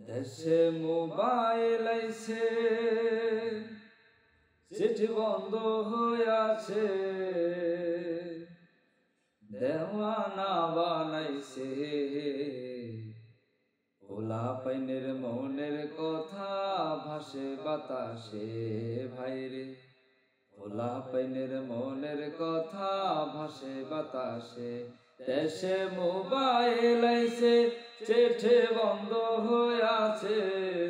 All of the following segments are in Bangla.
দেশে মোবাইল আইছে, চিঠি বন্ধ হইয়াছে, দেওয়ানা বানাইছে। পোলা পাইনের মনের কথা ভাসে বাতাসে ভাইরে, পোলা পাইনের মনের কথা ভাসে বাতাসে। দেশে মোবাইল আইছে, চিঠি বন্ধ হইয়াছে,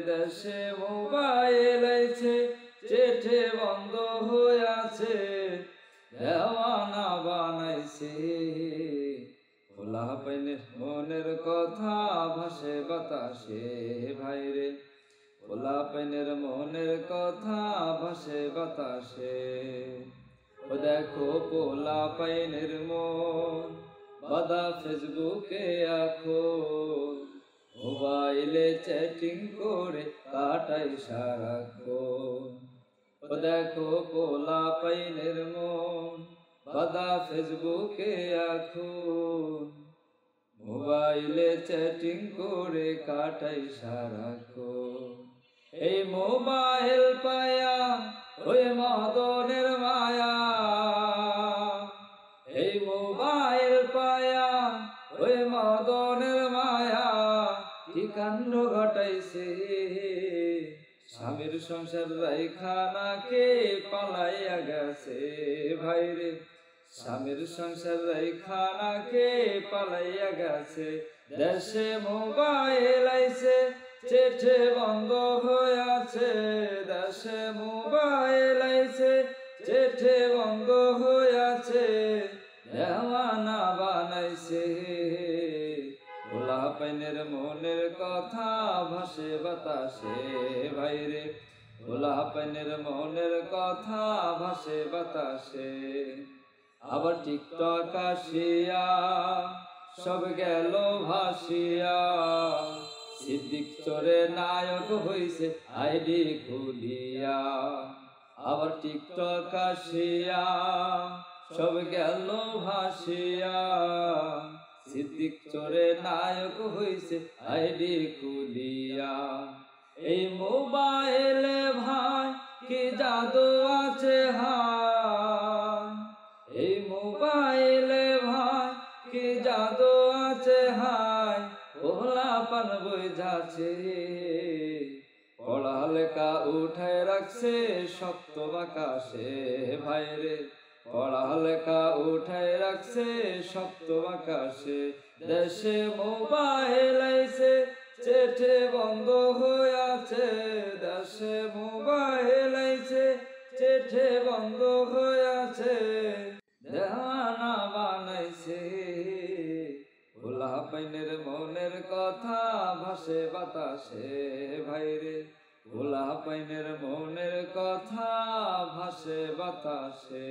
দেশে মোবাইল আইছে, চিঠি বন্ধ হইয়াছে, দেওয়ানা বানাইছে। পোলা পাইনের মনের কথা ভাসে বাতাসে ভাইরে, পোলা পাইনের মনের কথা ভাসে বাতাসে। ও দেখো পোলা পাইনের মন বাদা ফেসবুকে এখন, মোবাইলে চ্যাটিং করে কাটাই সারাক্ষণ। ও দেখো পোলা পাইনের মন বাদা ফেসবুকে এখন, মোবাইলে চ্যাটিং করে কাটাই সারাক্ষণ। এই মোবাইল পায়া ওই মদনের মায়া, এই মোবাইল পায়া ওই মদনের মায়া, কি কাণ্ড ঘটাইছে। স্বামীর সংসার রাইখা নাকে পালাইয়া গেছে ভাইরে, স্বামীর সংসার রাইখা নাকে পালাইয়া গেছে। দেশে মোবাইল আইছে, চিঠি বন্ধ হইয়াছে, দেশে মোবাইল আইছে, চিঠি বন্ধ হইয়াছে, দেওয়ানা বানাইছে। পোলা পাইনের মনের কথা ভাসে বাতাসে ভাইরে, পোলা পাইনের মনের কথা ভাসে বাতাসে। আবার টিকটক আসিয়া সব গেল ভাসিয়া, সিদ্দিক চোরে নায়ক হইছে আইডি খুলিয়া। আবার টিকটক আসিয়া সব গেল ভাসিয়া, সিদ্দিক চোরে নায়ক হইছে আইডি খুলিয়া। এই মোবাইলে ভাই কি জাদু আছে হায়, এই মোবাইলে ভাই কি জাদু আছে হায়, পোলা পান বুঝাছে। পড়ালেখা উঠায় রাখছে শক্ত বাকাশে ভাইরে, পড়ালেখা উঠায় রাখছে শক্ত বাকাশে। দেশে মোবাইল আইছে, চিঠি বন্ধ হইয়াছে, দেশে মোবাইল আইছে, চিঠি বন্ধ হইয়াছে, দেওয়ানা বানাইছে। পোলা পাইনের মনের কথা ভাসে বাতাসে ভাইরে, পোলা পাইনের মনের কথা ভাসে বাতাসে।